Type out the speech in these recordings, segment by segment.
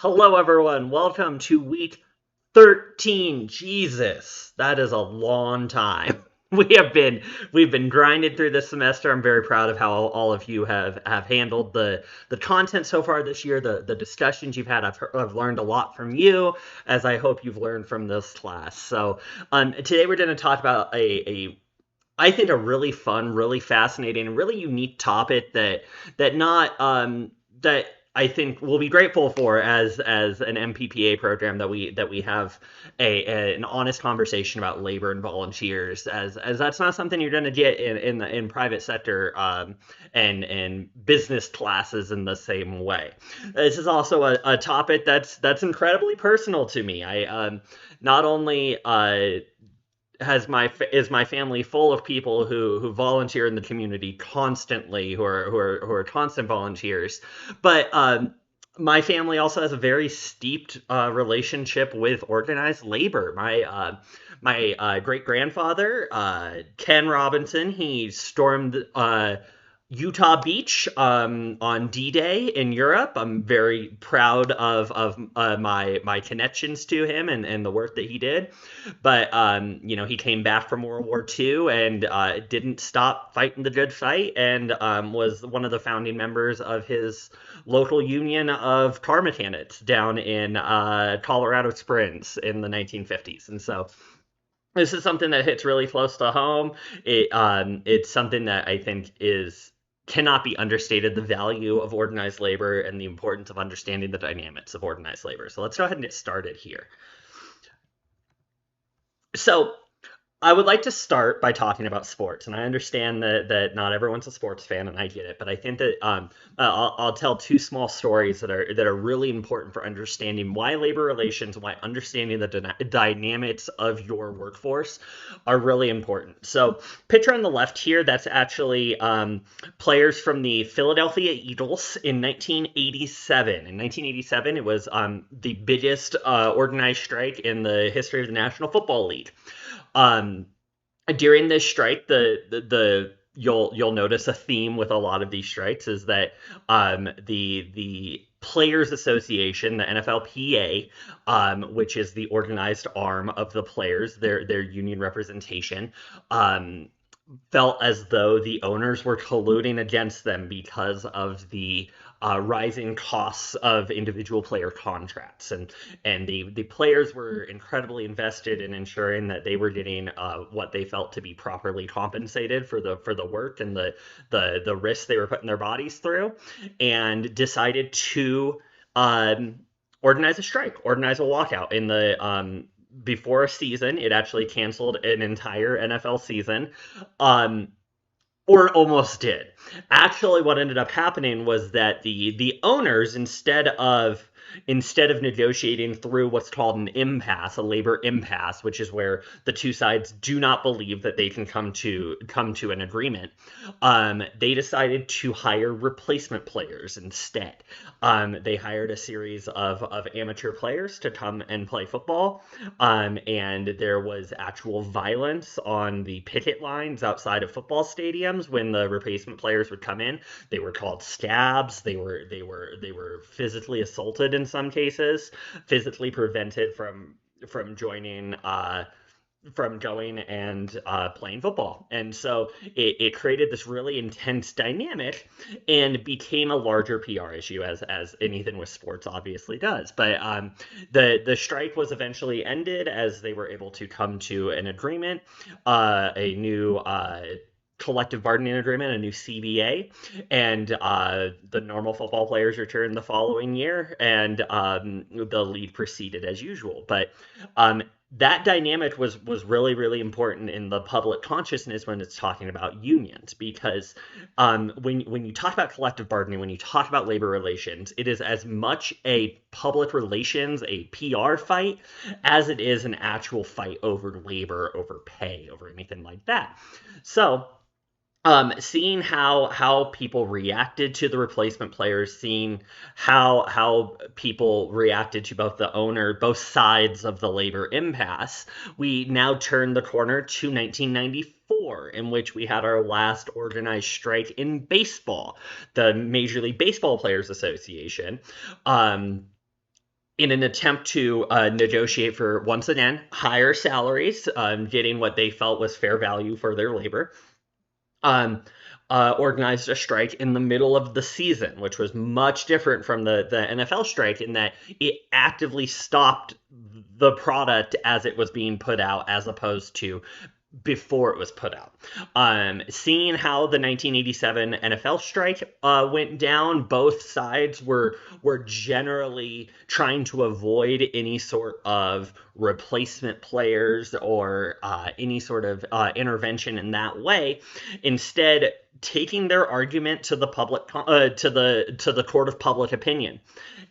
Hello, everyone. Welcome to week 13. Jesus, that is a long time. We've been grinding through this semester. I'm very proud of how all of you have handled the content so far this year, the discussions you've had. I've learned a lot from you, as I hope you've learned from this class. So, today we're going to talk about a I think a really fun, really fascinating, and really unique topic that not that I think we'll be grateful for as an MPPA program that we have an honest conversation about labor and volunteers, as that's not something you're going to get in private sector and business classes in the same way. This is also a topic that's incredibly personal to me. I not only is my family full of people who volunteer in the community constantly, who are constant volunteers, but my family also has a very steeped relationship with organized labor. My great grandfather, Ken Robinson, he stormed Utah Beach on D-Day in Europe. I'm very proud of my connections to him and the work that he did. But he came back from World War II and didn't stop fighting the good fight, and was one of the founding members of his local union of car mechanics down in Colorado Springs in the 1950s. And so this is something that hits really close to home. It's something that I think is cannot be understated, the value of organized labor and the importance of understanding the dynamics of organized labor. So let's go ahead and get started here. So I would like to start by talking about sports, and I understand that not everyone's a sports fan, and I get it. But I think that I'll tell two small stories that are really important for understanding why labor relations, why understanding the dynamics of your workforce are really important. So, picture on the left here, that's actually players from the Philadelphia Eagles in 1987. In 1987, it was the biggest organized strike in the history of the National Football League. Um, During this strike, the you'll notice a theme with a lot of these strikes is that the Players Association, the NFLPA, which is the organized arm of the players, their union representation, felt as though the owners were colluding against them because of the rising costs of individual player contracts, and the players were incredibly invested in ensuring that they were getting what they felt to be properly compensated for the work and the risks they were putting their bodies through, and decided to organize a strike, organize a walkout in the before a season. It actually canceled an entire NFL season. Or almost did. Actually, what ended up happening was that the owners, instead of negotiating through what's called an impasse, a labor impasse, which is where the two sides do not believe that they can come to an agreement, they decided to hire replacement players instead. They hired a series of amateur players to come and play football, and there was actual violence on the picket lines outside of football stadiums when the replacement players would come in. They were called scabs. They were physically assaulted in some cases, physically prevented from joining from going and playing football. And so it created this really intense dynamic and became a larger PR issue, as anything with sports obviously does. But the strike was eventually ended as they were able to come to an agreement, a new collective bargaining agreement, a new CBA, and the normal football players returned the following year, and the league proceeded as usual. But that dynamic was really, really important in the public consciousness when it's talking about unions, because when you talk about collective bargaining, when you talk about labor relations, it is as much a public relations, a PR fight, as it is an actual fight over labor, over pay, over anything like that. So seeing how people reacted to the replacement players, seeing how people reacted to both sides of the labor impasse, we now turn the corner to 1994, in which we had our last organized strike in baseball, the Major League Baseball Players Association. in an attempt to negotiate for, once again, higher salaries, getting what they felt was fair value for their labor. um, Organized a strike in the middle of the season, which was much different from the NFL strike in that it actively stopped the product as it was being put out, as opposed to before it was put out. Seeing how the 1987 NFL strike went down, both sides were generally trying to avoid any sort of replacement players or any sort of intervention in that way. Instead, taking their argument to the public to the court of public opinion.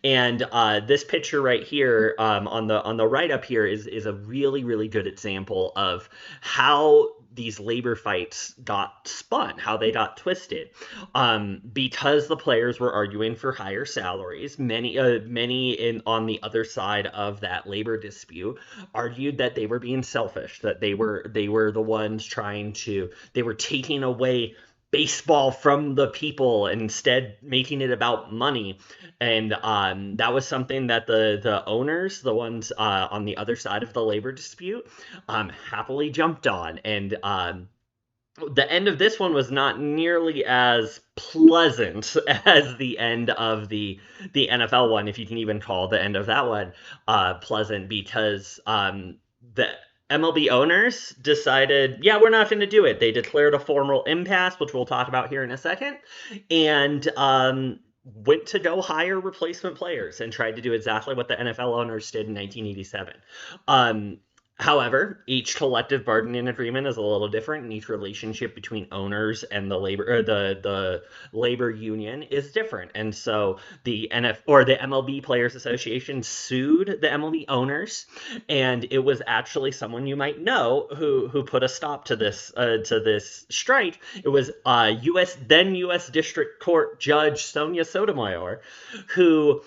And this picture right here, on the right up here, is a really good example of how these labor fights got spun, how they got twisted, because the players were arguing for higher salaries. Many on the other side of that labor dispute argued that they were being selfish, that they were the ones they were taking away baseball from the people, instead making it about money. And that was something that the owners, the ones on the other side of the labor dispute, happily jumped on. And the end of this one was not nearly as pleasant as the end of the NFL one, if you can even call the end of that one pleasant, because the MLB owners decided, yeah, we're not going to do it. They declared a formal impasse, which we'll talk about here in a second, and went to go hire replacement players and tried to do exactly what the NFL owners did in 1987. However, each collective bargaining agreement is a little different, and each relationship between owners and the labor union is different. And so the MLB Players Association sued the MLB owners, and it was actually someone you might know who put a stop to this strike. It was U.S. District Court Judge Sonia Sotomayor, who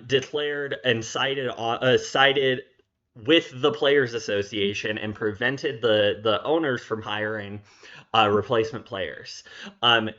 declared and sided with the Players Association and prevented the owners from hiring replacement players.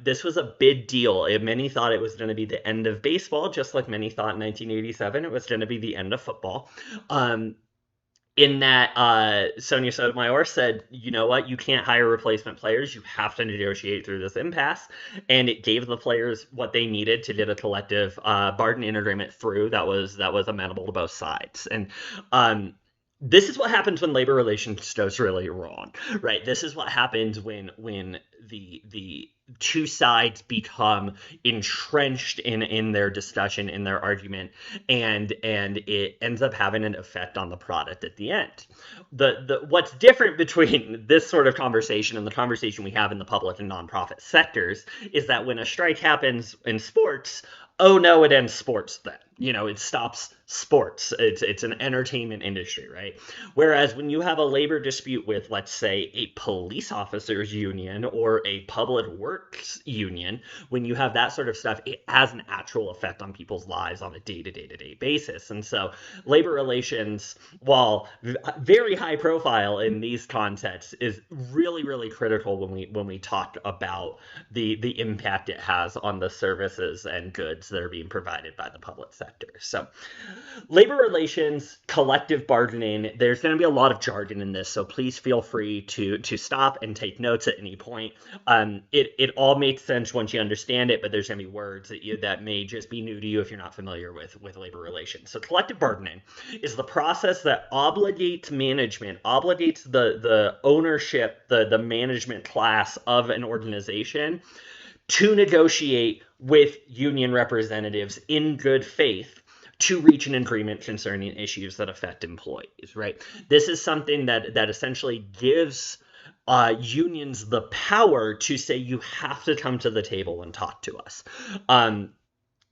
This was a big deal. Many thought it was going to be the end of baseball, just like many thought in 1987 it was going to be the end of football. In that, Sonia Sotomayor said, you know what, you can't hire replacement players. You have to negotiate through this impasse. And it gave the players what they needed to get a collective bargaining agreement through that was amenable to both sides. And this is what happens when labor relations goes really wrong, right? This is what happens when the two sides become entrenched in their discussion, in their argument, and it ends up having an effect on the product at the end. What's different between this sort of conversation and the conversation we have in the public and nonprofit sectors is that when a strike happens in sports, oh no, it ends sports then. It stops sports. It's an entertainment industry, right? Whereas when you have a labor dispute with, let's say, a police officers union or a public works union, when you have that sort of stuff, it has an actual effect on people's lives on a day-to-day basis. And so labor relations, while very high profile in these contexts, is really critical when we talk about the impact it has on the services and goods that are being provided by the public sector. So labor relations, collective bargaining, there's going to be a lot of jargon in this, so please feel free to stop and take notes at any point. It all makes sense once you understand it, but there's going to be words that may just be new to you if you're not familiar with labor relations. So collective bargaining is the process that obligates management, obligates the ownership, the management class of an organization to negotiate with union representatives in good faith to reach an agreement concerning issues that affect employees, right? This is something that essentially gives unions the power to say, you have to come to the table and talk to us.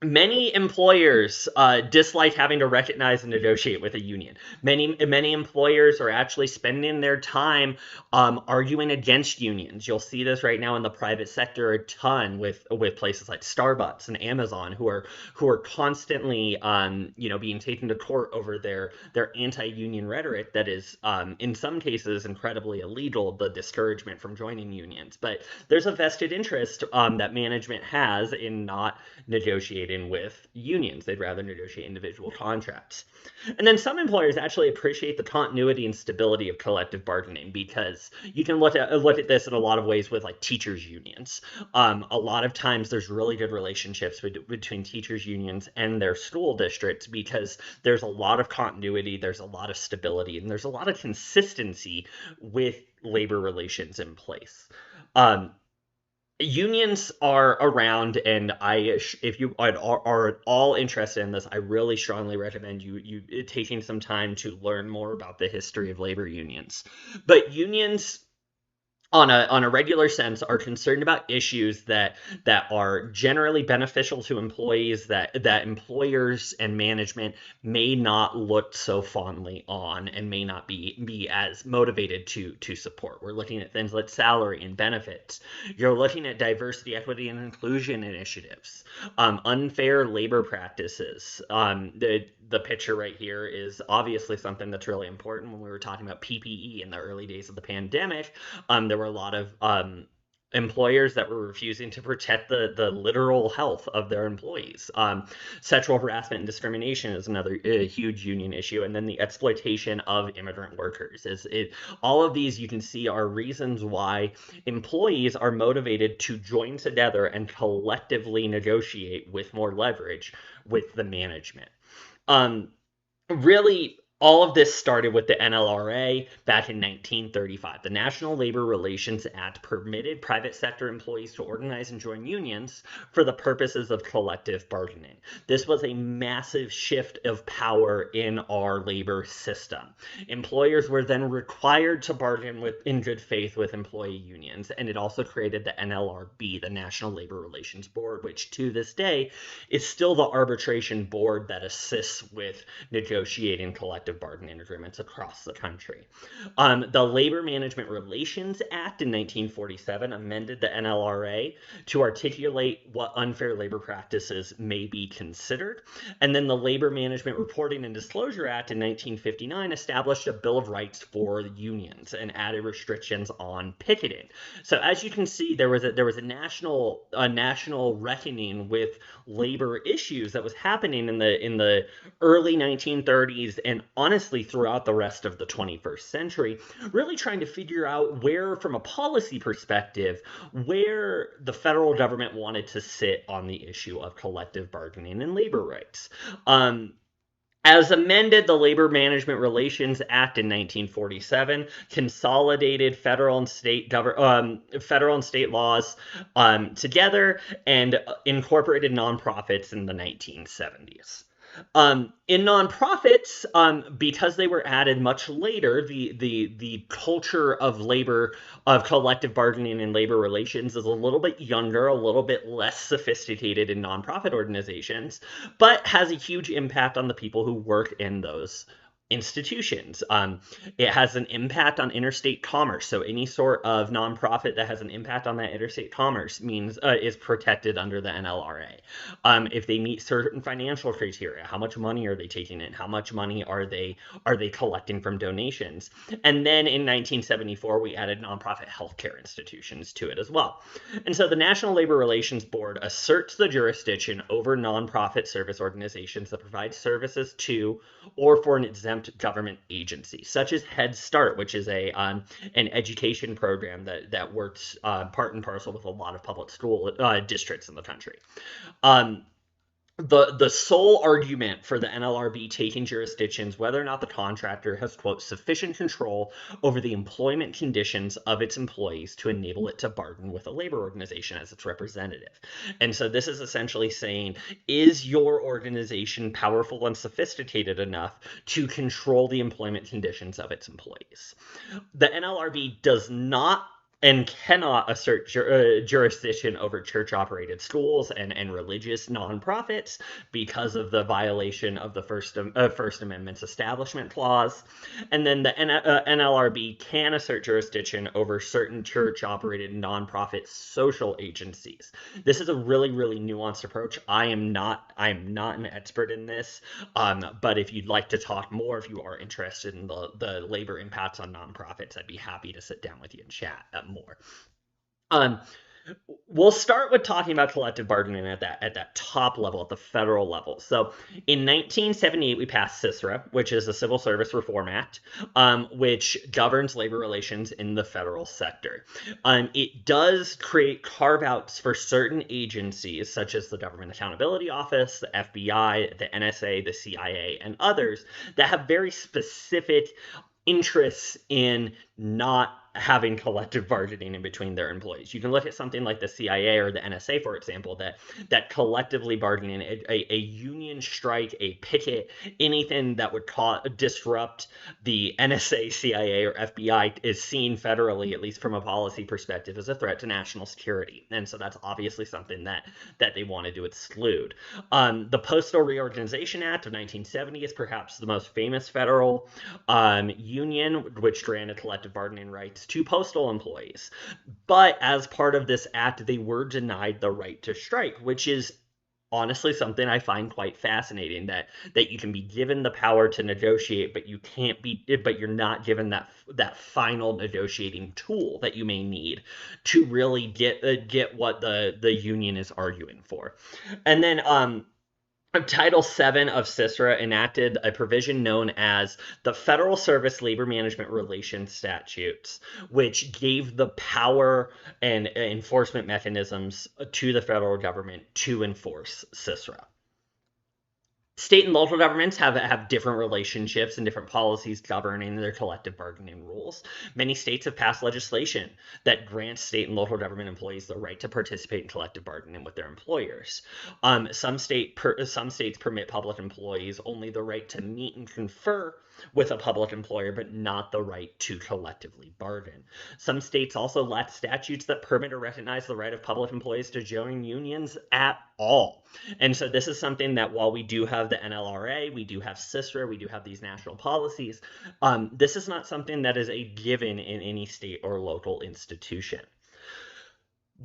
Many employers dislike having to recognize and negotiate with a union. Many employers are actually spending their time arguing against unions. You'll see this right now in the private sector a ton with places like Starbucks and Amazon, who are constantly being taken to court over their anti-union rhetoric that is in some cases incredibly illegal, the discouragement from joining unions. But there's a vested interest that management has in not negotiating negotiating with unions. They'd rather negotiate individual contracts. And then some employers actually appreciate the continuity and stability of collective bargaining, because you can look at this in a lot of ways with like teachers unions. A lot of times there's really good relationships between teachers unions and their school districts, because there's a lot of continuity, there's a lot of stability, and there's a lot of consistency with labor relations in place. Um, Unions are around, and if you are at all interested in this, I really strongly recommend you taking some time to learn more about the history of labor unions. But unions on a regular sense are concerned about issues that are generally beneficial to employees, that employers and management may not look so fondly on, and may not be as motivated to support. We're looking at things like salary and benefits. You're looking at diversity, equity, and inclusion initiatives, unfair labor practices. The picture right here is obviously something that's really important. When we were talking about PPE in the early days of the pandemic, there were a lot of employers that were refusing to protect the literal health of their employees. Sexual harassment and discrimination is another huge union issue, and then the exploitation of immigrant workers. All of these, you can see, are reasons why employees are motivated to join together and collectively negotiate with more leverage with the management. Really, all of this started with the NLRA back in 1935. The National Labor Relations Act permitted private sector employees to organize and join unions for the purposes of collective bargaining. This was a massive shift of power in our labor system. Employers were then required to bargain in good faith with employee unions, and it also created the NLRB, the National Labor Relations Board, which to this day is still the arbitration board that assists with negotiating collective bargaining agreements across the country. The Labor Management Relations Act in 1947 amended the NLRA to articulate what unfair labor practices may be considered. And then the Labor Management Reporting and Disclosure Act in 1959 established a Bill of Rights for unions and added restrictions on picketing. So as you can see, there was a national reckoning with labor issues that was happening in the early 1930s, and honestly throughout the rest of the 21st century, really trying to figure out where, from a policy perspective, where the federal government wanted to sit on the issue of collective bargaining and labor rights. As amended, the Labor Management Relations Act in 1947 consolidated federal and state laws together, and incorporated nonprofits in the 1970s. In nonprofits, because they were added much later, the culture of collective bargaining and labor relations is a little bit younger, a little bit less sophisticated in nonprofit organizations, but has a huge impact on the people who work in those institutions. It has an impact on interstate commerce. So any sort of nonprofit that has an impact on that interstate commerce is protected under the NLRA. If they meet certain financial criteria, how much money are they taking in? How much money are they collecting from donations? And then in 1974, we added nonprofit healthcare institutions to it as well. And so the National Labor Relations Board asserts the jurisdiction over nonprofit service organizations that provide services to or for an exempt government agency, such as Head Start, which is an education program that works part and parcel with a lot of public school districts in the country. The sole argument for the NLRB taking jurisdictions whether or not the contractor has, quote, sufficient control over the employment conditions of its employees to enable it to bargain with a labor organization as its representative. And so this is essentially saying, is your organization powerful and sophisticated enough to control the employment conditions of its employees? The NLRB does not and cannot assert jurisdiction over church-operated schools and religious nonprofits because of the violation of the First Amendment's Establishment Clause. And then the NLRB can assert jurisdiction over certain church-operated nonprofit social agencies. This is a really, really nuanced approach. I am not an expert in this, but if you'd like to talk more, if you are interested in the labor impacts on nonprofits, I'd be happy to sit down with you and chat more. We'll start with talking about collective bargaining at that top level, at the federal level. So, in 1978, we passed CISRA, which is the Civil Service Reform Act, which governs labor relations in the federal sector. It does create carve outs for certain agencies, such as the Government Accountability Office, the FBI, the NSA, the CIA, and others that have very specific interests in not having collective bargaining in between their employees. You can look at something like the CIA or the NSA, for example, that collectively bargaining, a union strike, a picket, anything that would disrupt the NSA, CIA, or FBI is seen federally, at least from a policy perspective, as a threat to national security. And so that's obviously something that they wanted to exclude. The Postal Reorganization Act of 1970 is perhaps the most famous federal union, which granted collective bargaining rights to postal employees. But as part of this act, they were denied the right to strike, which is honestly something I find quite fascinating, that you can be given the power to negotiate, but you're not given that final negotiating tool that you may need to really get what the union is arguing for. And then Title VII of CISRA enacted a provision known as the Federal Service Labor Management Relations Statutes, which gave the power and enforcement mechanisms to the federal government to enforce CISRA. State and local governments have different relationships and different policies governing their collective bargaining rules. Many states have passed legislation that grants state and local government employees the right to participate in collective bargaining with their employers. Some states permit public employees only the right to meet and confer with a public employer, but not the right to collectively bargain. Some states also lack statutes that permit or recognize the right of public employees to join unions at all. And so this is something that, while we do have the NLRA, we do have CISRA, we do have these national policies, this is not something that is a given in any state or local institution.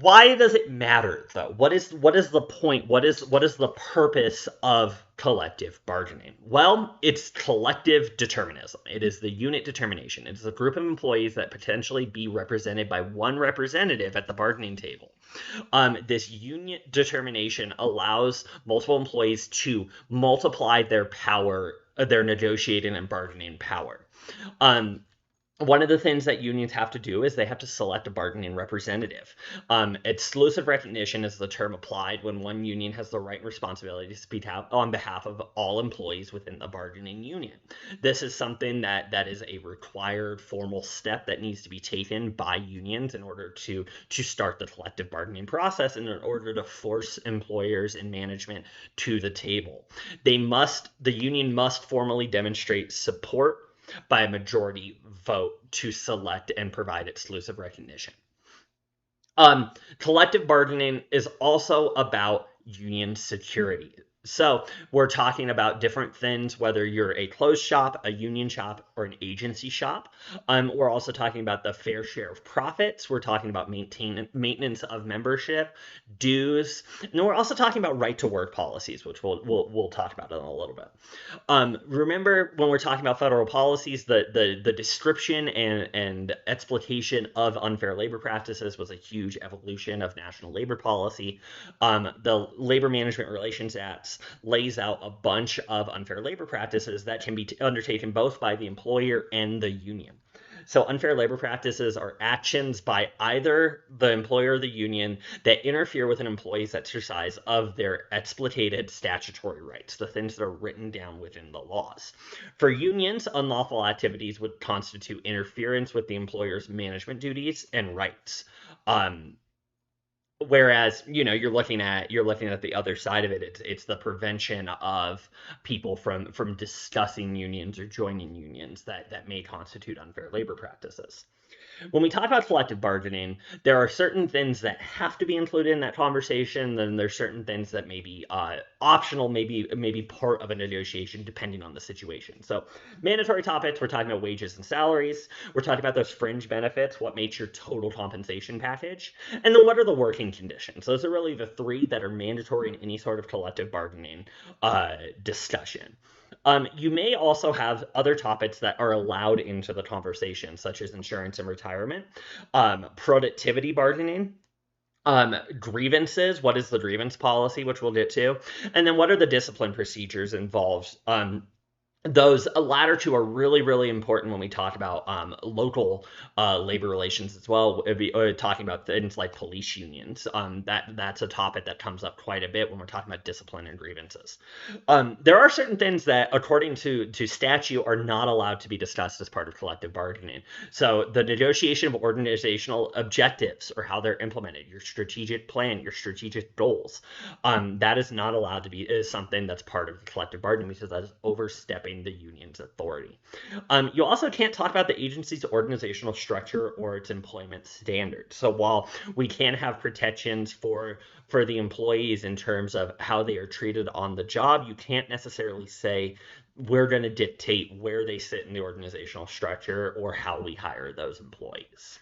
Why does it matter, though? What is the point? What is the purpose of collective bargaining? Well, it's collective determinism. It is the unit determination. It is a group of employees that potentially be represented by one representative at the bargaining table. This union determination allows multiple employees to multiply their power, their negotiating and bargaining power. One of the things that unions have to do is they have to select a bargaining representative. Exclusive recognition is the term applied when one union has the right and responsibility to speak out on behalf of all employees within the bargaining union. This is something that is a required formal step that needs to be taken by unions in order to start the collective bargaining process and in order to force employers and management to the table. The union must formally demonstrate support by a majority vote to select and provide exclusive recognition. Collective bargaining is also about union security. So we're talking about different things, whether you're a closed shop, a union shop, or an agency shop. We're also talking about the fair share of profits. We're talking about maintenance of membership, dues, and we're also talking about right to work policies, which we'll talk about in a little bit. Remember, when we're talking about federal policies, the description and exploitation of unfair labor practices was a huge evolution of national labor policy. The Labor Management Relations Act lays out a bunch of unfair labor practices that can be undertaken both by the employer and the union. So unfair labor practices are actions by either the employer or the union that interfere with an employee's exercise of their exploitative statutory rights, the things that are written down within the laws. For unions, unlawful activities would constitute interference with the employer's management duties and rights. Whereas, you're looking at the other side of it. It's the prevention of people from discussing unions or joining unions that may constitute unfair labor practices. When we talk about collective bargaining, there are certain things that have to be included in that conversation. Then there's certain things that may be optional, maybe part of a negotiation, depending on the situation. So mandatory topics, we're talking about wages and salaries. We're talking about those fringe benefits, what makes your total compensation package, and then what are the working conditions. Those are really the three that are mandatory in any sort of collective bargaining discussion. You may also have other topics that are allowed into the conversation, such as insurance and retirement, productivity bargaining, Grievances. What is the grievance policy, which we'll get to, and then what are the discipline procedures involved. Those latter two are really, really important when we talk about local labor relations as well. Talking about things like police unions. That's a topic that comes up quite a bit when we're talking about discipline and grievances. There are certain things that, according to statute, are not allowed to be discussed as part of collective bargaining. So the negotiation of organizational objectives, or how they're implemented, your strategic plan, your strategic goals, that is not allowed to be is something that's part of collective bargaining, because that is overstepping the union's authority. You also can't talk about the agency's organizational structure or its employment standards. So while we can have protections for the employees in terms of how they are treated on the job, you can't necessarily say we're going to dictate where they sit in the organizational structure or how we hire those employees.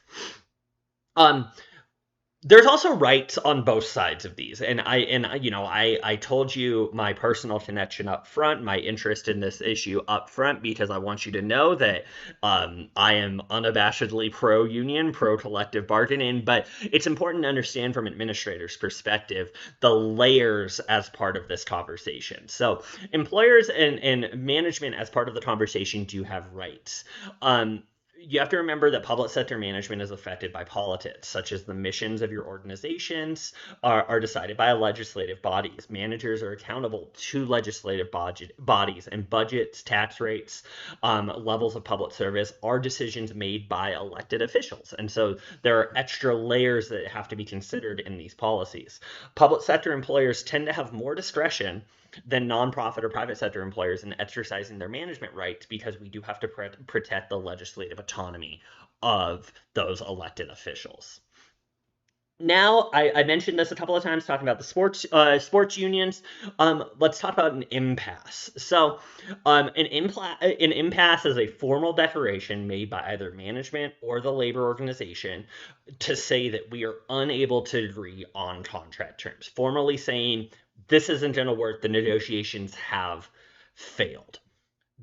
There's also rights on both sides of these, and I told you my personal connection up front, my interest in this issue up front, because I want you to know that I am unabashedly pro union, pro collective bargaining. But it's important to understand from an administrator's perspective the layers as part of this conversation. So employers and management as part of the conversation do have rights. You have to remember that public sector management is affected by politics, such as the missions of your organizations are decided by legislative bodies. Managers are accountable to legislative bodies, and budgets, tax rates, levels of public service are decisions made by elected officials. And so there are extra layers that have to be considered in these policies. Public sector employers tend to have more discretion than nonprofit or private sector employers in exercising their management rights, because we do have to protect the legislative autonomy of those elected officials. Now, I mentioned this a couple of times talking about the sports unions. Let's talk about an impasse. So, an impasse is a formal declaration made by either management or the labor organization to say that we are unable to agree on contract terms, formally saying this isn't going to work, the negotiations have failed.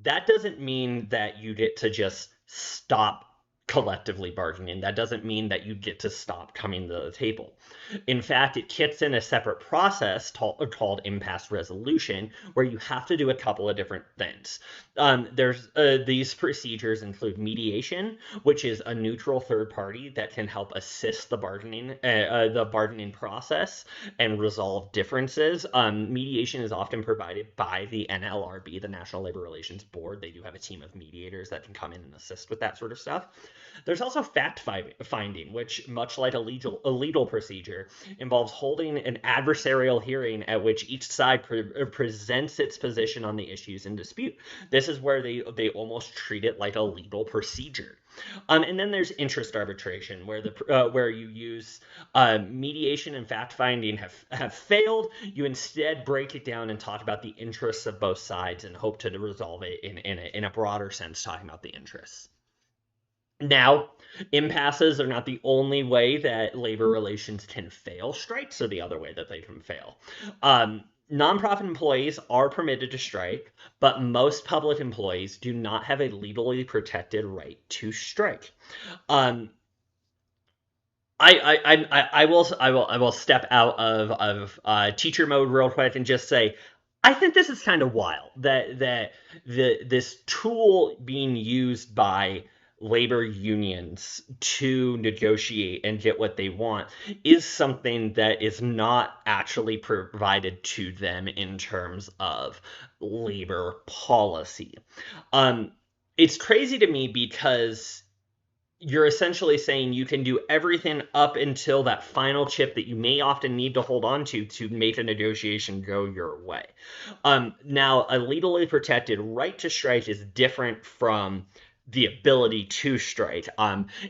That doesn't mean that you get to just stop collectively bargaining. That doesn't mean that you get to stop coming to the table. In fact, it kicks in a separate process called impasse resolution, where you have to do a couple of different things. These procedures include mediation, which is a neutral third party that can help assist the bargaining process and resolve differences. Mediation is often provided by the NLRB, the National Labor Relations Board. They do have a team of mediators that can come in and assist with that sort of stuff. There's also fact finding, which, much like a legal procedure, involves holding an adversarial hearing at which each side presents its position on the issues in dispute. This is where they almost treat it like a legal procedure. And then there's interest arbitration, where you use mediation and fact finding have failed. You instead break it down and talk about the interests of both sides and hope to resolve it in a broader sense, talking about the interests. Now, impasses are not the only way that labor relations can fail. Strikes are the other way that they can fail. Nonprofit employees are permitted to strike, but most public employees do not have a legally protected right to strike. I will step out of teacher mode real quick and just say, I think this is kind of wild that this tool being used by labor unions to negotiate and get what they want is something that is not actually provided to them in terms of labor policy. It's crazy to me, because you're essentially saying you can do everything up until that final chip that you may often need to hold on to make a negotiation go your way. Now, a legally protected right to strike is different from the ability to strike.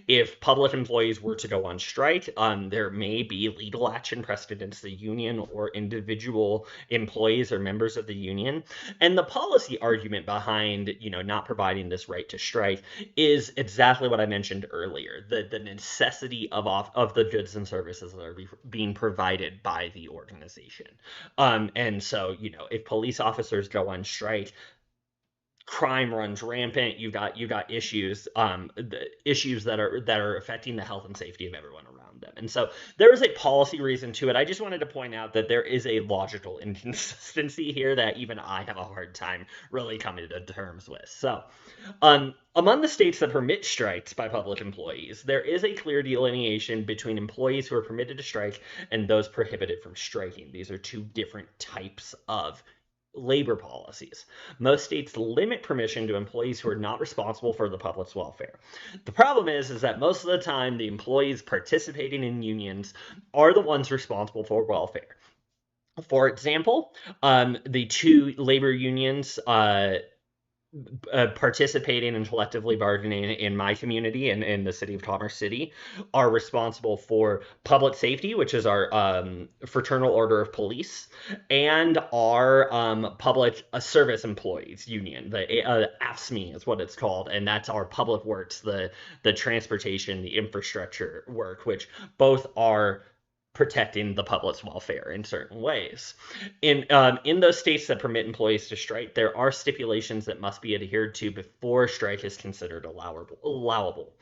If public employees were to go on strike, there may be legal action pressed against the union or individual employees or members of the union. And the policy argument behind, not providing this right to strike is exactly what I mentioned earlier: the necessity of the goods and services that are being provided by the organization. And so, if police officers go on strike, crime runs rampant. You've got issues, issues that are affecting the health and safety of everyone around them. And so there is a policy reason to it. I just wanted to point out that there is a logical inconsistency here that even I have a hard time really coming to terms with. So, among the states that permit strikes by public employees, there is a clear delineation between employees who are permitted to strike and those prohibited from striking. These are two different types of labor policies. Most states limit permission to employees who are not responsible for the public's welfare. The problem is that most of the time the employees participating in unions are the ones responsible for welfare. For example, the two labor unions participating in collectively bargaining in my community and in the city of Commerce City are responsible for public safety, which is our Fraternal Order of Police, and our public service employees union. The AFSCME is what it's called, and that's our public works, the transportation, the infrastructure work, which both are protecting the public's welfare in certain ways. In those states that permit employees to strike, there are stipulations that must be adhered to before a strike is considered allowable.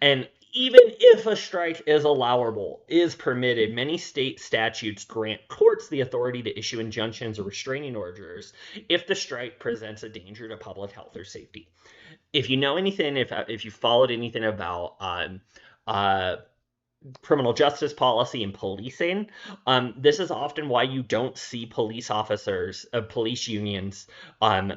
And even if a strike is allowable, is permitted, many state statutes grant courts the authority to issue injunctions or restraining orders if the strike presents a danger to public health or safety. If you know anything, if you followed anything about criminal justice policy and policing, this is often why you don't see police officers, police unions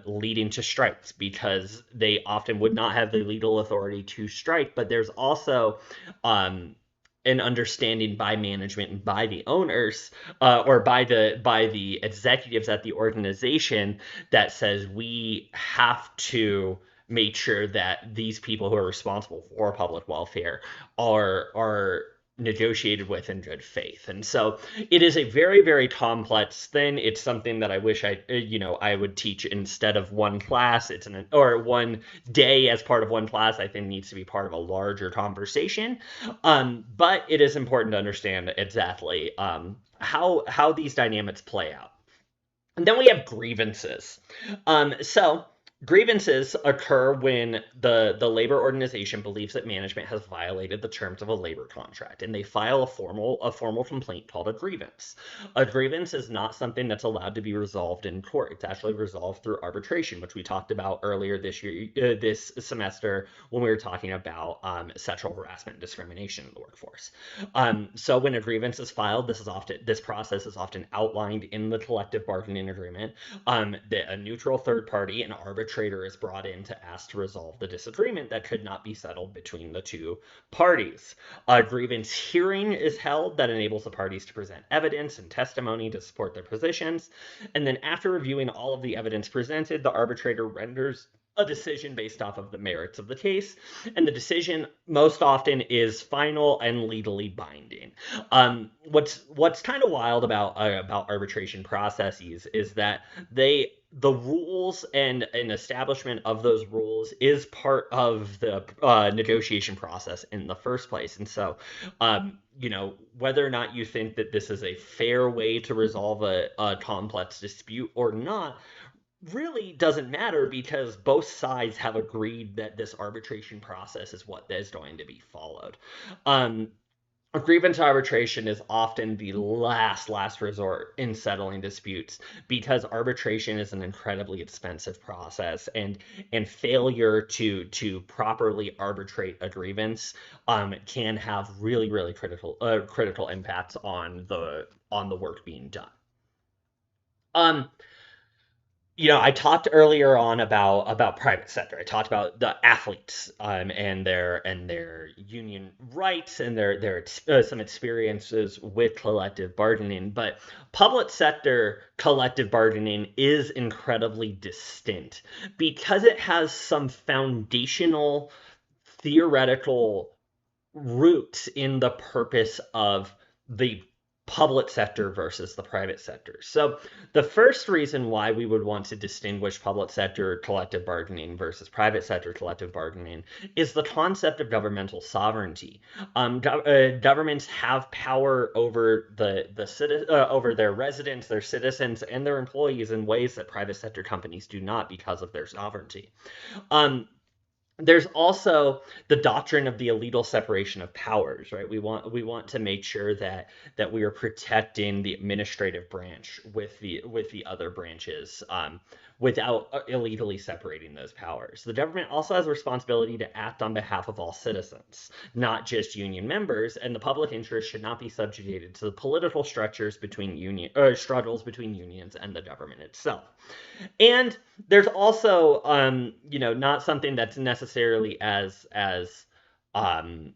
leading to strikes, because they often would not have the legal authority to strike. But there's also an understanding by management and by the owners, or by the executives at the organization, that says we have to make sure that these people who are responsible for public welfare are negotiated with in good faith. And so it is a very, very complex thing. It's something that I wish I would teach instead of one class. Or one day as part of one class. I think needs to be part of a larger conversation. But it is important to understand exactly how these dynamics play out. And then we have grievances. So grievances occur when the labor organization believes that management has violated the terms of a labor contract, and they file a formal complaint called a grievance. A grievance is not something that's allowed to be resolved in court. It's actually resolved through arbitration, which we talked about earlier this year, this semester, when we were talking about sexual harassment and discrimination in the workforce. So when a grievance is filed, this process is often outlined in the collective bargaining agreement. That a neutral third party, an arbitrator, is brought in to ask to resolve the disagreement that could not be settled between the two parties. A grievance hearing is held that enables the parties to present evidence and testimony to support their positions. And then after reviewing all of the evidence presented, the arbitrator renders a decision based off of the merits of the case, and the decision most often is final and legally binding. What's kind of wild about arbitration processes is that the rules and an establishment of those rules is part of the negotiation process in the first place. And so, whether or not you think that this is a fair way to resolve a complex dispute or not really doesn't matter, because both sides have agreed that this arbitration process is what is going to be followed. A grievance arbitration is often the last resort in settling disputes, because arbitration is an incredibly expensive process, and failure to properly arbitrate a grievance can have really, really critical impacts on the work being done. I talked earlier on about private sector. I talked about the athletes and their union rights and their some experiences with collective bargaining. But public sector collective bargaining is incredibly distinct, because it has some foundational theoretical roots in the purpose of the public sector versus the private sector. So the first reason why we would want to distinguish public sector collective bargaining versus private sector collective bargaining is the concept of governmental sovereignty. Governments have power over over their residents, their citizens, and their employees in ways that private sector companies do not, because of their sovereignty. There's also the doctrine of the illegal separation of powers, right? We want to make sure that we are protecting the administrative branch with the other branches, without illegally separating those powers. The government also has a responsibility to act on behalf of all citizens, not just union members, and the public interest should not be subjugated to the political structures between struggles between unions and the government itself. And there's also, not something that's necessarily as um,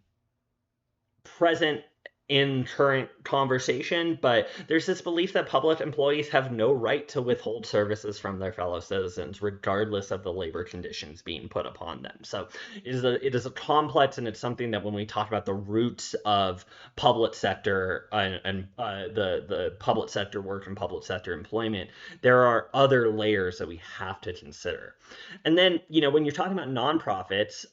present in current conversation, but there's this belief that public employees have no right to withhold services from their fellow citizens, regardless of the labor conditions being put upon them. So it is a complex, and it's something that when we talk about the roots of public sector and the public sector work and public sector employment, there are other layers that we have to consider. And then, when you're talking about nonprofits,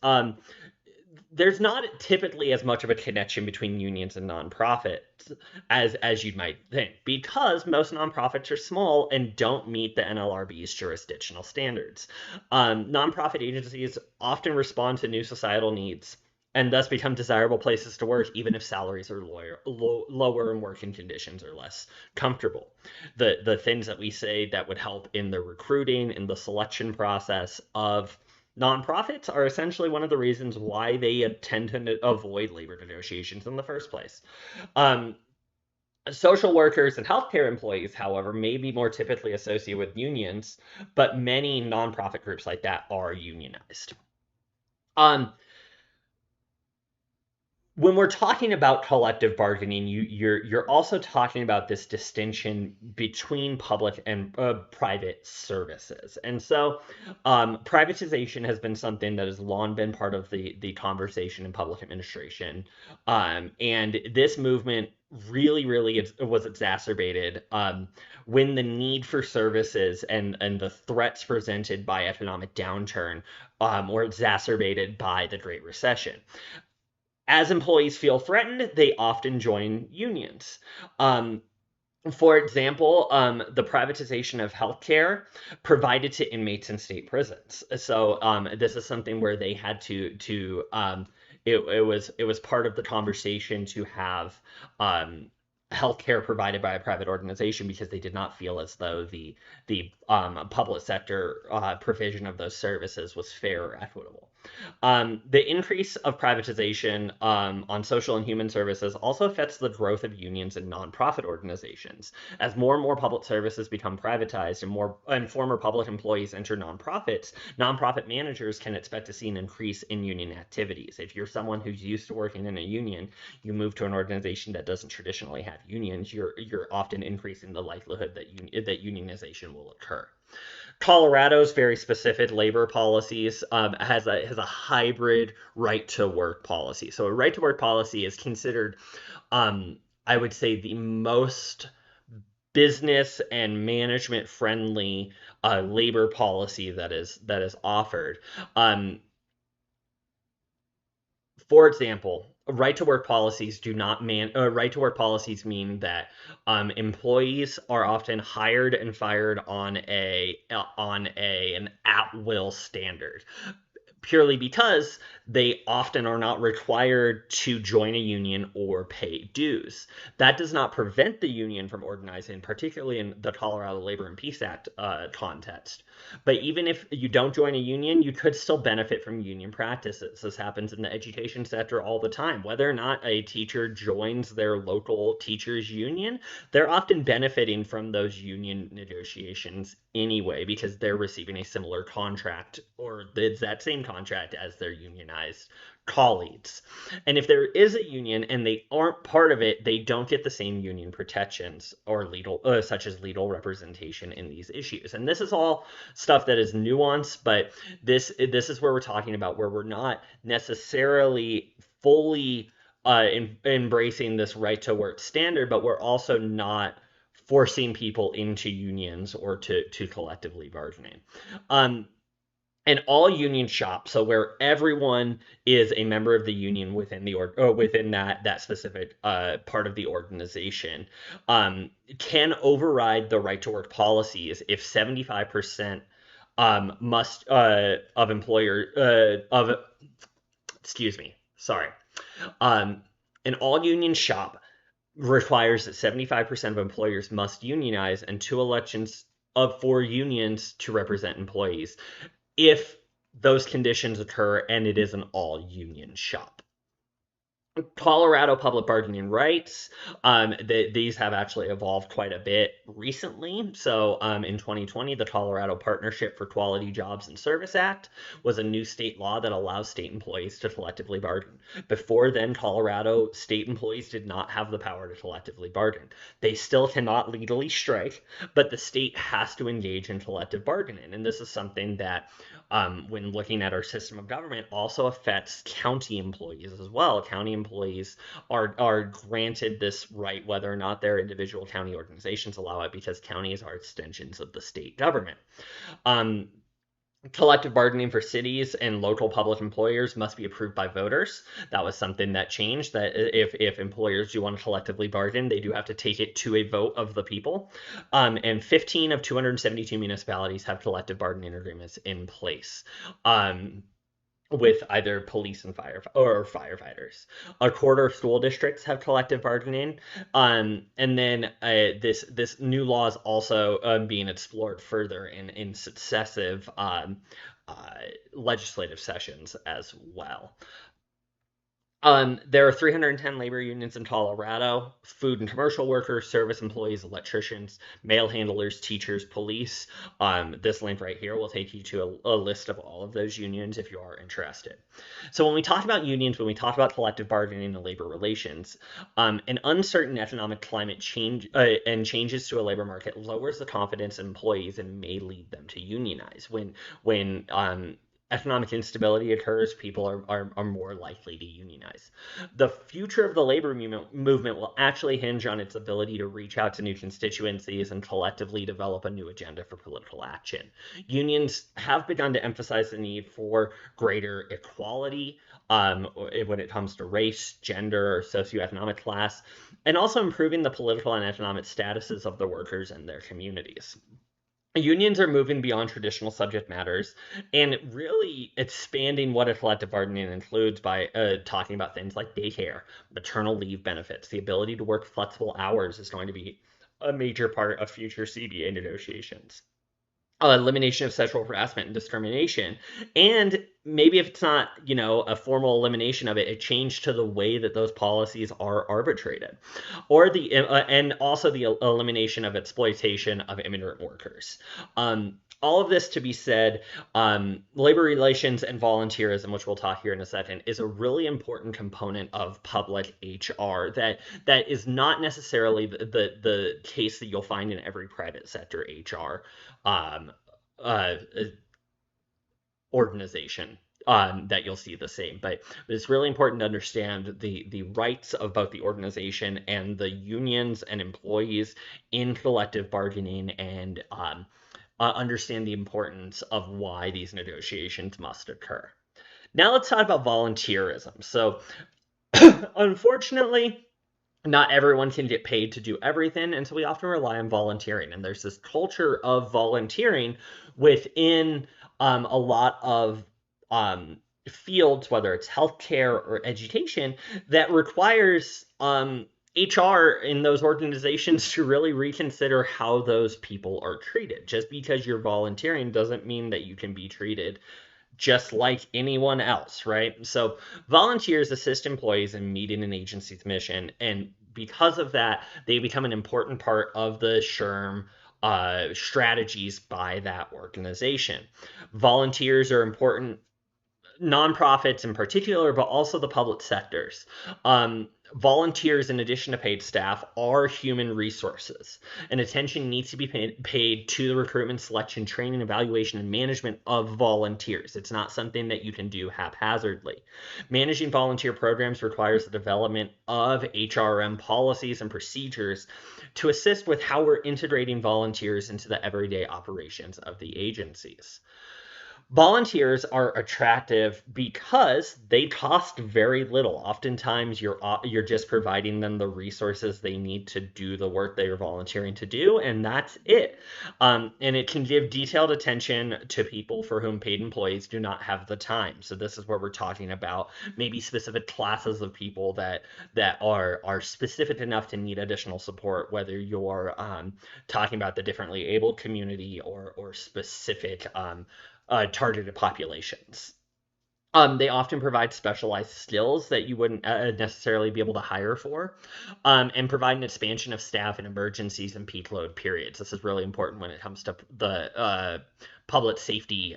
there's not typically as much of a connection between unions and nonprofits as you might think, because most nonprofits are small and don't meet the NLRB's jurisdictional standards. Nonprofit agencies often respond to new societal needs and thus become desirable places to work, even if salaries are lower and working conditions are less comfortable. The things that we say that would help in the recruiting, in the selection process of nonprofits, are essentially one of the reasons why they tend to avoid labor negotiations in the first place. Um, Social workers and healthcare employees, however, may be more typically associated with unions, but many nonprofit groups like that are unionized. Um, when we're talking about collective bargaining, you're also talking about this distinction between public and private services, and so privatization has been something that has long been part of the conversation in public administration, and this movement really was exacerbated when the need for services and the threats presented by economic downturn were exacerbated by the Great Recession. As employees feel threatened, they often join unions. Um, for example, the privatization of healthcare provided to inmates in state prisons. So this is something where they had it was part of the conversation to have healthcare provided by a private organization, because they did not feel as though the public sector provision of those services was fair or equitable. The increase of privatization on social and human services also affects the growth of unions and nonprofit organizations. As more and more public services become privatized and former public employees enter nonprofits, nonprofit managers can expect to see an increase in union activities. If you're someone who's used to working in a union, you move to an organization that doesn't traditionally have unions, you're often increasing the likelihood that unionization will occur. Colorado's very specific labor policies has a hybrid right to work policy. So a right to work policy is considered, I would say, the most business and management friendly labor policy that is offered. Um, for example, right to work policies mean that employees are often hired and fired on an at will standard, purely because they often are not required to join a union or pay dues. That does not prevent the union from organizing, particularly in the Colorado Labor and Peace Act context. But even if you don't join a union, you could still benefit from union practices. This happens in the education sector all the time. Whether or not a teacher joins their local teachers union, they're often benefiting from those union negotiations anyway, because they're receiving a similar contract, or it's that same contract as their unionized colleagues. And if there is a union and they aren't part of it, they don't get the same union protections or such as legal representation in these issues. And this is all stuff that is nuanced, but this is where we're talking about where we're not necessarily fully embracing this right to work standard, but we're also not forcing people into unions or to collectively bargaining. Um, and all union shops, so where everyone is a member of the union within within that specific part of the organization, can override the right to work policies if 75% must of employer of excuse me, sorry, um, an all union shop requires that 75% of employers must unionize and two elections of four unions to represent employees if those conditions occur and it is an all union shop. Colorado public bargaining rights. These have actually evolved quite a bit recently. So, in 2020, the Colorado Partnership for Quality Jobs and Service Act was a new state law that allows state employees to collectively bargain. Before then, Colorado state employees did not have the power to collectively bargain. They still cannot legally strike, but the state has to engage in collective bargaining. And this is something that when looking at our system of government, also affects county employees as well. County employees are granted this right whether or not their individual county organizations allow it, because counties are extensions of the state government. Um, Collective bargaining for cities and local public employers must be approved by voters. That was something that changed, that if employers do want to collectively bargain, they do have to take it to a vote of the people. And 15 of 272 municipalities have collective bargaining agreements in place. With either police and firefighters. A quarter of school districts have collective bargaining, and then this new law is also being explored further in successive legislative sessions as well. There are 310 labor unions in Colorado: food and commercial workers, service employees, electricians, mail handlers, teachers, police. This link right here will take you to a list of all of those unions if you are interested. So when we talk about unions, when we talk about collective bargaining and labor relations, an uncertain economic climate change and changes to a labor market lowers the confidence in employees and may lead them to unionize. When economic instability occurs, people are more likely to unionize. The future of the labor movement will actually hinge on its ability to reach out to new constituencies and collectively develop a new agenda for political action. Unions have begun to emphasize the need for greater equality when it comes to race, gender, or socioeconomic class, and also improving the political and economic statuses of the workers and their communities. Unions are moving beyond traditional subject matters and really expanding what a collective bargaining includes by talking about things like daycare, maternal leave benefits. The ability to work flexible hours is going to be a major part of future CBA negotiations. Elimination of sexual harassment and discrimination, and maybe if it's not, a formal elimination of it, a change to the way that those policies are arbitrated, or and also the elimination of exploitation of immigrant workers. All of this to be said, labor relations and volunteerism, which we'll talk here in a second, is a really important component of public HR that is not necessarily the case that you'll find in every private sector HR uh, organization. That you'll see the same, but it's really important to understand the rights of both the organization and the unions and employees in collective bargaining, and understand the importance of why these negotiations must occur. Now let's talk about volunteerism. So, unfortunately, not everyone can get paid to do everything, and so we often rely on volunteering. And there's this culture of volunteering within a lot of fields, whether it's healthcare or education, that requires HR in those organizations to really reconsider how those people are treated. Just because you're volunteering doesn't mean that you can be treated just like anyone else, right? So volunteers assist employees in meeting an agency's mission, and because of that, they become an important part of the SHRM strategies by that organization. Volunteers are important, nonprofits in particular, but also the public sectors. Volunteers, in addition to paid staff, are human resources, and attention needs to be paid to the recruitment, selection, training, evaluation, and management of volunteers. It's not something that you can do haphazardly. Managing volunteer programs requires the development of HRM policies and procedures to assist with how we're integrating volunteers into the everyday operations of the agencies. Volunteers are attractive because they cost very little. Oftentimes, you're just providing them the resources they need to do the work they are volunteering to do, and that's it. And it can give detailed attention to people for whom paid employees do not have the time. So this is where we're talking about maybe specific classes of people that are specific enough to need additional support, whether you're talking about the differently abled community or specific targeted populations. They often provide specialized skills that you wouldn't necessarily be able to hire for, and provide an expansion of staff in emergencies and peak load periods. This is really important when it comes to the public safety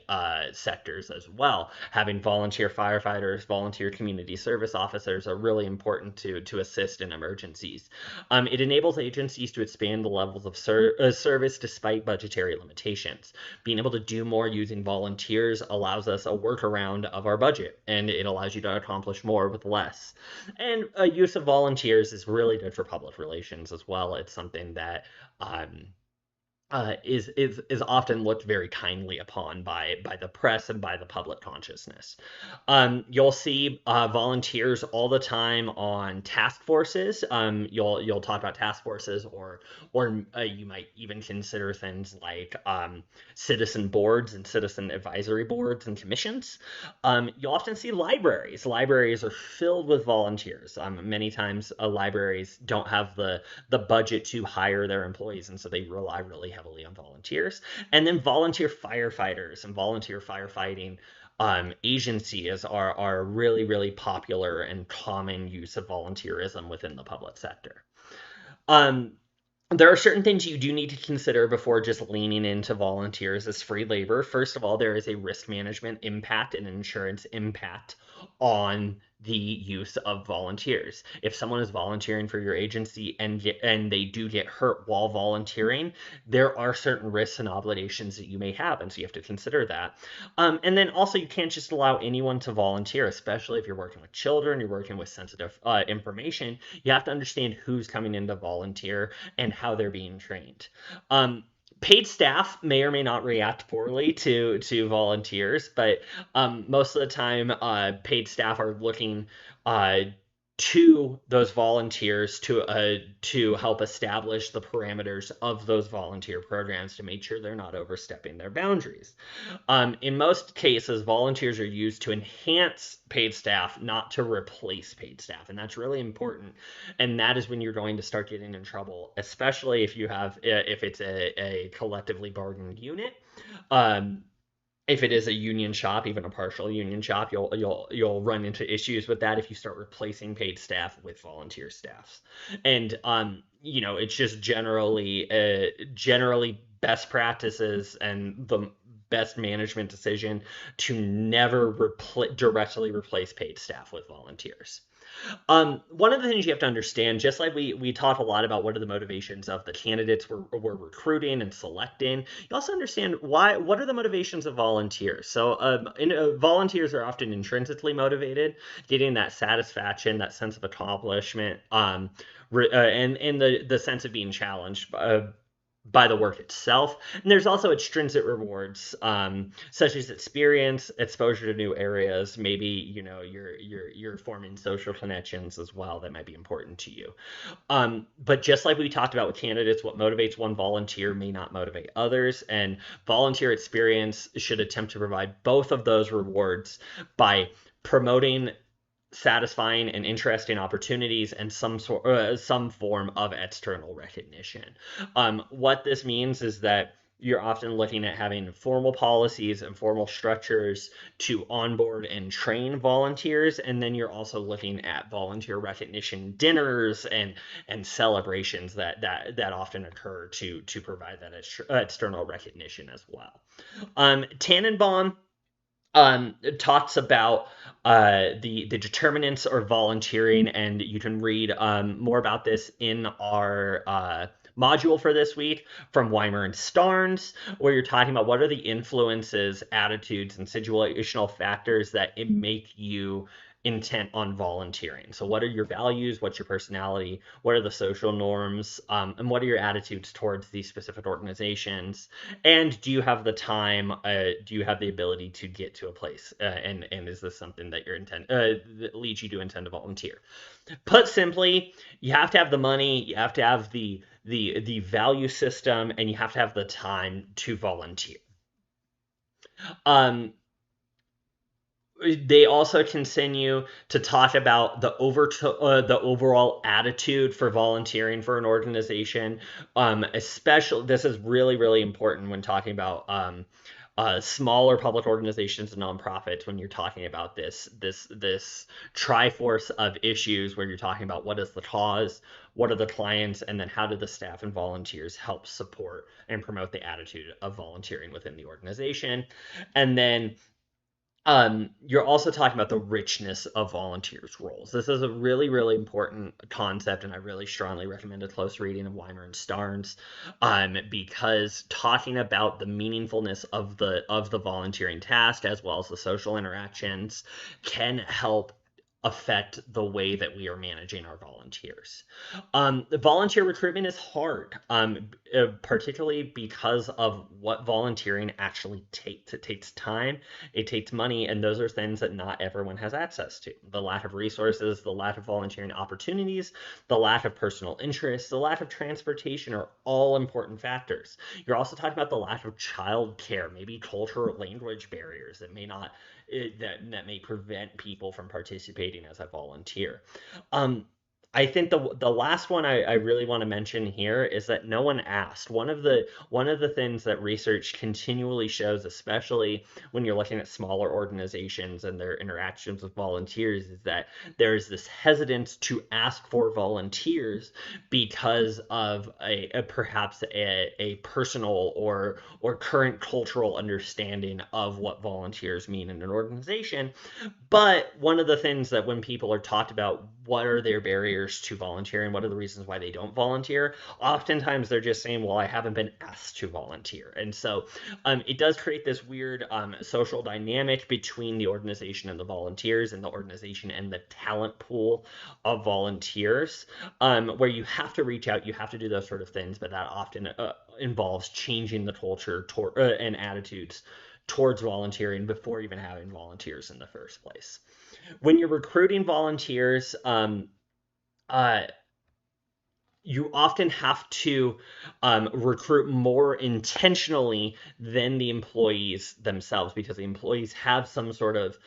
sectors as well. Having volunteer firefighters, volunteer community service officers are really important to assist in emergencies. It enables agencies to expand the levels of service despite budgetary limitations. Being able to do more using volunteers allows us a workaround of our budget, and it allows you to accomplish more with less. And use of volunteers is really good for public relations as well. It's something that is often looked very kindly upon by the press and by the public consciousness. You'll see volunteers all the time on task forces. You'll talk about task forces, or you might even consider things like citizen boards and citizen advisory boards and commissions. You'll often see libraries. Libraries are filled with volunteers. Many times, libraries don't have the budget to hire their employees, and so they rely really heavily on volunteers. And then volunteer firefighters and volunteer firefighting agencies are really, really popular and common use of volunteerism within the public sector. Um, there are certain things you do need to consider before just leaning into volunteers as free labor. First of all, there is a risk management impact and insurance impact on the use of volunteers. If someone is volunteering for your agency and they do get hurt while volunteering, there are certain risks and obligations that you may have, and so you have to consider that. And then also, you can't just allow anyone to volunteer, especially if you're working with children, you're working with sensitive information. You have to understand who's coming in to volunteer and how they're being trained. Paid staff may or may not react poorly to volunteers, but most of the time, paid staff are looking uh, to those volunteers to help establish the parameters of those volunteer programs to make sure they're not overstepping their boundaries. In most cases, volunteers are used to enhance paid staff, not to replace paid staff, and that's really important. And that is when you're going to start getting in trouble, especially if it's a collectively bargained unit. Um, if it is a union shop, even a partial union shop, you'll run into issues with that if you start replacing paid staff with volunteer staffs. And it's just generally best practices and the best management decision to never directly replace paid staff with volunteers. One of the things you have to understand, just like we talk a lot about what are the motivations of the candidates we're recruiting and selecting, you also understand what are the motivations of volunteers. So volunteers are often intrinsically motivated, getting that satisfaction, that sense of accomplishment, and the sense of being challenged by the work itself. And there's also extrinsic rewards, such as experience, exposure to new areas. Maybe you're forming social connections as well that might be important to you. But just like we talked about with candidates, what motivates one volunteer may not motivate others, and volunteer experience should attempt to provide both of those rewards by promoting satisfying and interesting opportunities and some form of external recognition. What this means is that you're often looking at having formal policies and formal structures to onboard and train volunteers, and then you're also looking at volunteer recognition dinners and celebrations that often occur to provide that external recognition as well. Tannenbaum talks about the determinants of volunteering, and you can read more about this in our module for this week from Weimer and Starnes, where you're talking about what are the influences, attitudes, and situational factors that make you intent on volunteering. So, what are your values? What's your personality? What are the social norms? And what are your attitudes towards these specific organizations? And do you have the time? Do you have the ability to get to a place? And is this something that that leads you to intend to volunteer? Put simply, you have to have the money, you have to have the value system, and you have to have the time to volunteer. Um, they also continue to talk about the overall attitude for volunteering for an organization. Especially, this is really important when talking about smaller public organizations and nonprofits. When you're talking about this triforce of issues, where you're talking about what is the cause, what are the clients, and then how do the staff and volunteers help support and promote the attitude of volunteering within the organization, and then you're also talking about the richness of volunteers' roles. This is a really important concept, and I really strongly recommend a close reading of Weimer and Starnes, because talking about the meaningfulness of the volunteering task as well as the social interactions can help affect the way that we are managing our volunteers. The volunteer recruitment is hard, particularly because of what volunteering actually takes. It takes time, it takes money, and those are things that not everyone has access to. The lack of resources, the lack of volunteering opportunities, the lack of personal interest, the lack of transportation are all important factors. You're also talking about the lack of child care, maybe cultural language barriers that may not that may prevent people from participating as a volunteer. Um, I think the last one I really want to mention here is that no one asked. One of the things that research continually shows, especially when you're looking at smaller organizations and their interactions with volunteers, is that there's this hesitance to ask for volunteers because of perhaps a personal or current cultural understanding of what volunteers mean in an organization. But one of the things that when people are talked about what are their barriers to volunteering, what are the reasons why they don't volunteer, oftentimes they're just saying, well, I haven't been asked to volunteer. And so it does create this weird social dynamic between the organization and the volunteers, and the organization and the talent pool of volunteers, where you have to reach out, you have to do those sort of things, but that often involves changing the culture and attitudes towards volunteering before even having volunteers in the first place. When you're recruiting volunteers, uh, you often have to recruit more intentionally than the employees themselves, because the employees have some sort of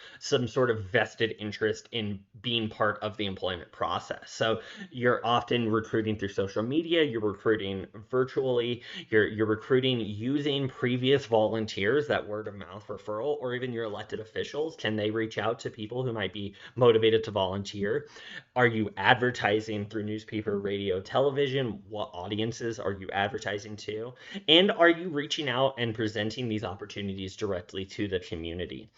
vested interest in being part of the employment process. So you're often recruiting through social media, you're recruiting virtually, you're recruiting using previous volunteers, that word of mouth referral, or even your elected officials. Can they reach out to people who might be motivated to volunteer? Are you advertising through newspaper, radio, television? What audiences are you advertising to? And are you reaching out and presenting these opportunities directly to the community?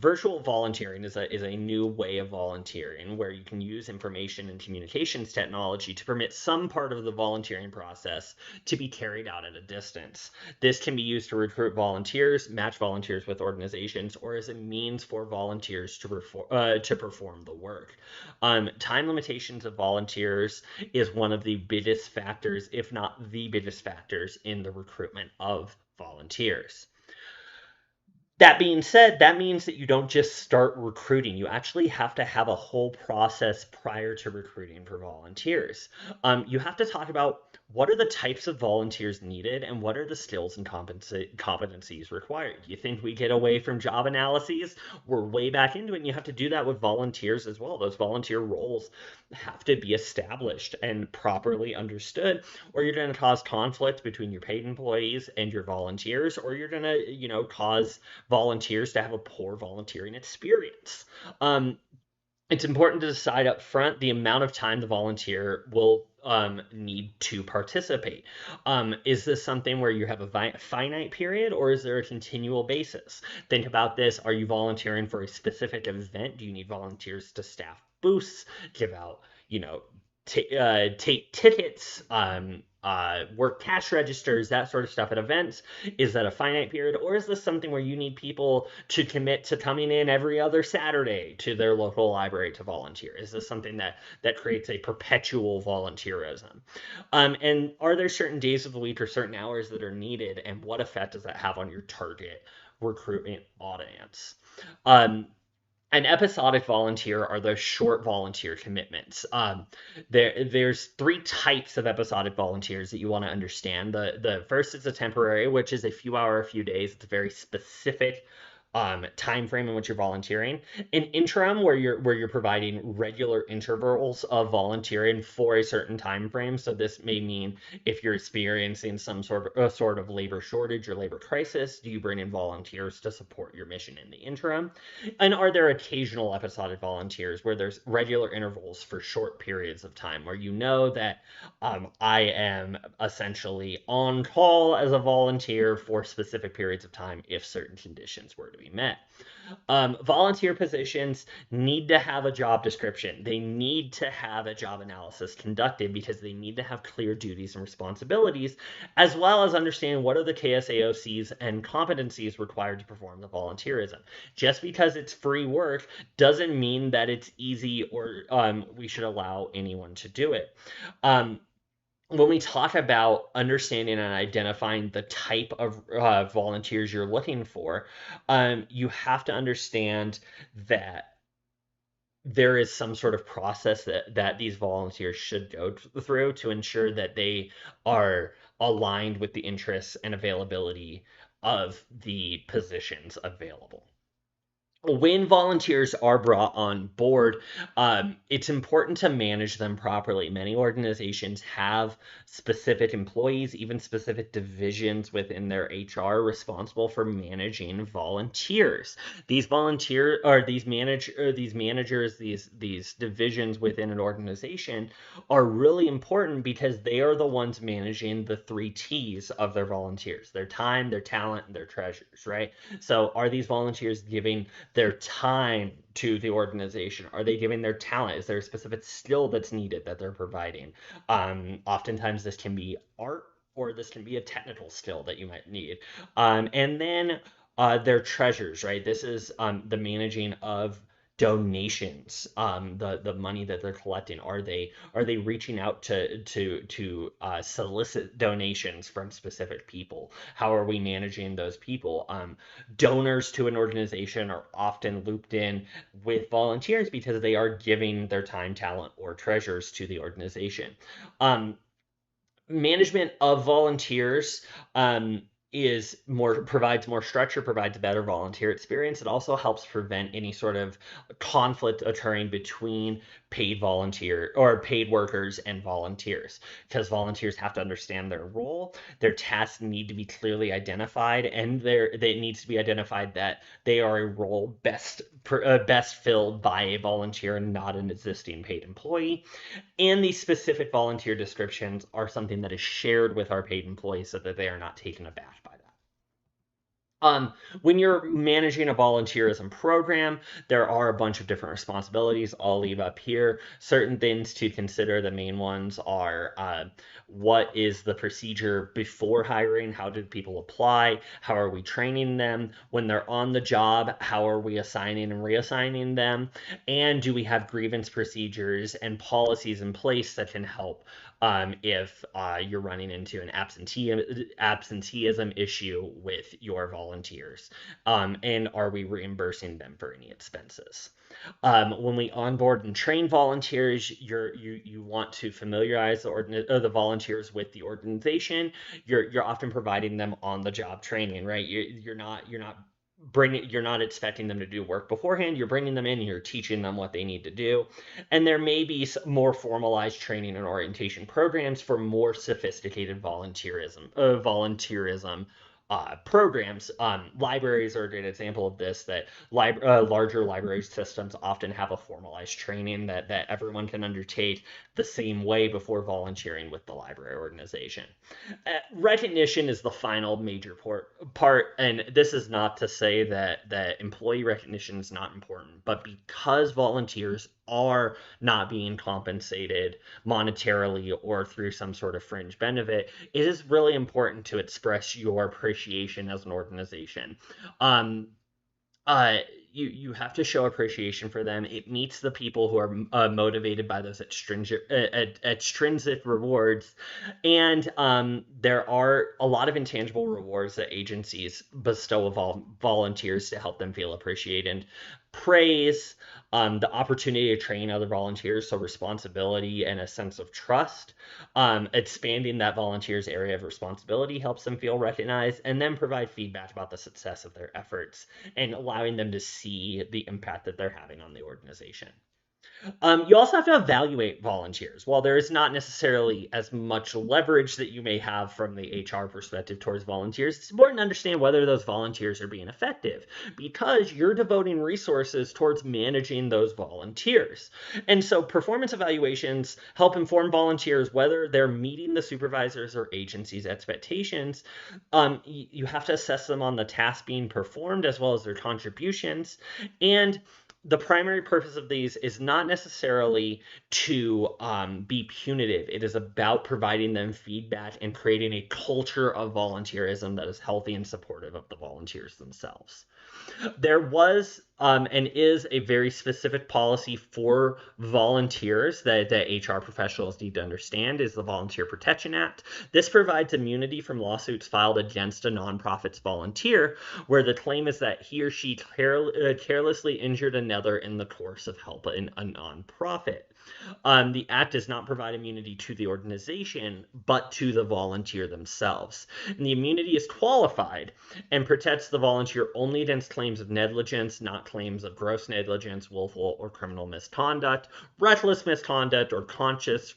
Virtual volunteering is a new way of volunteering, where you can use information and communications technology to permit some part of the volunteering process to be carried out at a distance. This can be used to recruit volunteers, match volunteers with organizations, or as a means for volunteers to perform the work. Time limitations of volunteers is one of the biggest factors, if not the biggest factors, in the recruitment of volunteers. That being said, that means that you don't just start recruiting. You actually have to have a whole process prior to recruiting for volunteers. You have to talk about what are the types of volunteers needed and what are the skills and competencies required. You think we get away from job analyses? We're way back into it, and you have to do that with volunteers as well. Those volunteer roles have to be established and properly understood, or you're going to cause conflict between your paid employees and your volunteers, or you're going to, cause volunteers to have a poor volunteering experience. It's important to decide up front the amount of time the volunteer will need to participate. Is this something where you have a finite period, or is there a continual basis? Think about this. Are you volunteering for a specific event? Do you need volunteers to staff booths, give out, you know, take tickets, work cash registers, that sort of stuff at events? Is that a finite period, or is this something where you need people to commit to coming in every other Saturday to their local library to volunteer? Is this something that creates a perpetual volunteerism? And are there certain days of the week or certain hours that are needed, and what effect does that have on your target recruitment audience? Um, an episodic volunteer are those short volunteer commitments. There's three types of episodic volunteers that you want to understand. The first is a temporary, which is a few hour, a few days. It's a very specific time frame in which you're volunteering. An interim, where you're providing regular intervals of volunteering for a certain time frame. So this may mean if you're experiencing some sort of labor shortage or labor crisis, do you bring in volunteers to support your mission in the interim? And are there occasional episodic volunteers where there's regular intervals for short periods of time where you know that I am essentially on call as a volunteer for specific periods of time if certain conditions were to be met? Volunteer positions need to have a job description. They need to have a job analysis conducted because they need to have clear duties and responsibilities, as well as understand what are the KSAOCs and competencies required to perform the volunteerism. Just because it's free work doesn't mean that it's easy or we should allow anyone to do it. Um, when we talk about understanding and identifying the type of volunteers you're looking for, you have to understand that there is some sort of process that these volunteers should go through to ensure that they are aligned with the interests and availability of the positions available. When volunteers are brought on board, it's important to manage them properly. Many organizations have specific employees, even specific divisions within their HR responsible for managing volunteers. These volunteer or these managers, these divisions within an organization are really important because they are the ones managing the three T's of their volunteers: their time, their talent, and their treasures, right? So are these volunteers giving their time to the organization? Are they giving their talent? Is there a specific skill that's needed that they're providing? Oftentimes, this can be art or this can be a technical skill that you might need. And then their treasures, right? This is the managing of donations, the money that they're collecting. Are they reaching out to solicit donations from specific people? How are we managing those people? Donors to an organization are often looped in with volunteers because they are giving their time, talent, or treasures to the organization. Um, Management of volunteers provides more structure, provides a better volunteer experience. It also helps prevent any sort of conflict occurring between paid volunteer or paid workers and volunteers, because volunteers have to understand their role. Their tasks need to be clearly identified, and they needs to be identified that they are a role best filled by a volunteer and not an existing paid employee. And these specific volunteer descriptions are something that is shared with our paid employees so that they are not taken aback by that. When you're managing a volunteerism program, there are a bunch of different responsibilities. I'll leave up here certain things to consider. The main ones are what is the procedure before hiring? How do people apply? How are we training them? When they're on the job, how are we assigning and reassigning them? And do we have grievance procedures and policies in place that can help if you're running into an absenteeism issue with your volunteers? And are we reimbursing them for any expenses? When we onboard and train volunteers, you want to familiarize the volunteers with the organization. You're often providing them on the job training, right? You're not expecting them to do work beforehand. You're bringing them in, you're teaching them what they need to do. And there may be more formalized training and orientation programs for more sophisticated volunteerism programs. Libraries are a great example of this, that larger library systems often have a formalized training that everyone can undertake the same way before volunteering with the library organization. Recognition is the final major part, and this is not to say that employee recognition is not important, but because volunteers are not being compensated monetarily or through some sort of fringe benefit, it is really important to express your appreciation as an organization. Um, uh, you have to show appreciation for them. It meets the people who are motivated by those extrinsic rewards, and there are a lot of intangible rewards that agencies bestow of volunteers to help them feel appreciated. Praise, the opportunity to train other volunteers, so responsibility and a sense of trust. Expanding that volunteer's area of responsibility helps them feel recognized, and then provide feedback about the success of their efforts and allowing them to see the impact that they're having on the organization. You also have to evaluate volunteers. While there is not necessarily as much leverage that you may have from the HR perspective towards volunteers, it's important to understand whether those volunteers are being effective because you're devoting resources towards managing those volunteers. And so performance evaluations help inform volunteers whether they're meeting the supervisors or agency's expectations. You have to assess them on the task being performed as well as their contributions. And the primary purpose of these is not necessarily to be punitive. It is about providing them feedback and creating a culture of volunteerism that is healthy and supportive of the volunteers themselves. There was and is a very specific policy for volunteers that HR professionals need to understand is the Volunteer Protection Act. This provides immunity from lawsuits filed against a nonprofit's volunteer, where the claim is that he or she carelessly injured another in the course of helping a nonprofit. The act does not provide immunity to the organization, but to the volunteer themselves. And the immunity is qualified and protects the volunteer only against claims of negligence, not claims of gross negligence, willful or criminal misconduct, reckless misconduct, or conscious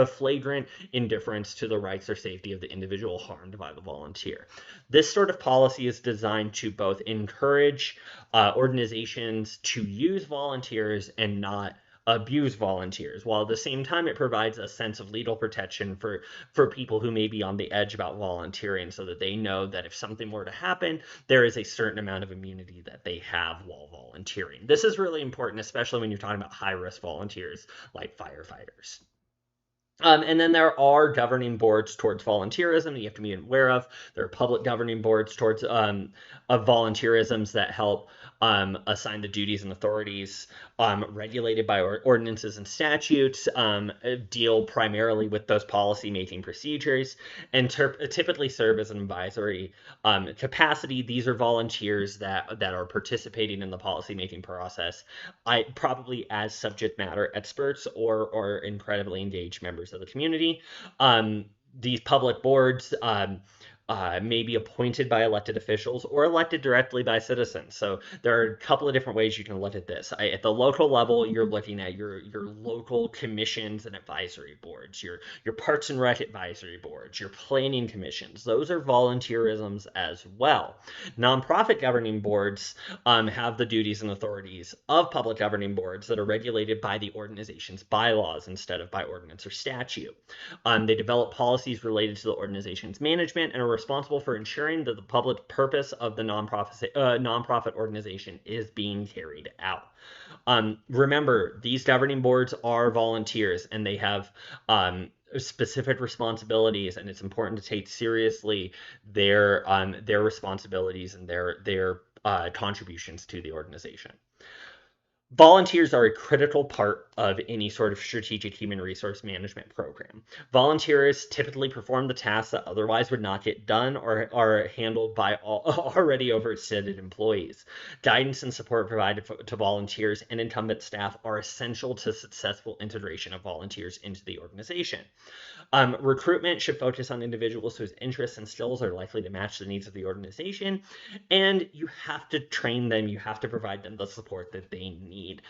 flagrant indifference to the rights or safety of the individual harmed by the volunteer. This sort of policy is designed to both encourage organizations to use volunteers and not abuse volunteers, while at the same time it provides a sense of legal protection for people who may be on the edge about volunteering, so that they know that if something were to happen, there is a certain amount of immunity that they have while volunteering. This is really important, especially when you're talking about high-risk volunteers like firefighters. And then there are governing boards towards volunteerism that you have to be aware of. There are public governing boards towards of volunteerisms that help assign the duties and authorities regulated by ordinances and statutes, deal primarily with those policy-making procedures, and typically serve as an advisory capacity. These are volunteers that are participating in the policy-making process, probably as subject matter experts or incredibly engaged members of the community. These public boards may be appointed by elected officials or elected directly by citizens. So there are a couple of different ways you can look at this. At the local level, you're looking at your local commissions and advisory boards, your Parks and Rec advisory boards, your planning commissions. Those are volunteerisms as well. Nonprofit governing boards have the duties and authorities of public governing boards that are regulated by the organization's bylaws instead of by ordinance or statute. They develop policies related to the organization's management and are responsible for ensuring that the public purpose of the nonprofit organization is being carried out. Remember, these governing boards are volunteers and they have specific responsibilities, and it's important to take seriously their responsibilities and their contributions to the organization. Volunteers are a critical part of any sort of strategic human resource management program. Volunteers typically perform the tasks that otherwise would not get done or are handled by already overextended employees. Guidance and support provided to volunteers and incumbent staff are essential to successful integration of volunteers into the organization. Recruitment should focus on individuals whose interests and skills are likely to match the needs of the organization, and you have to train them, you have to provide them the support that they need.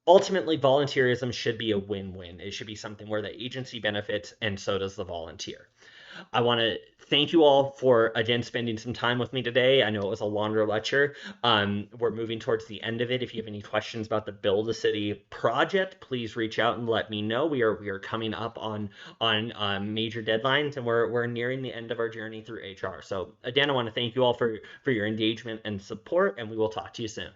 Ultimately, volunteerism should be a win-win. It should be something where the agency benefits and so does the volunteer. I want to thank you all for, again, spending some time with me today. I know it was a longer lecture. We're moving towards the end of it. If you have any questions about the Build a City project, please reach out and let me know. We are coming up on major deadlines, and we're nearing the end of our journey through HR. So again, I want to thank you all for your engagement and support, and we will talk to you soon.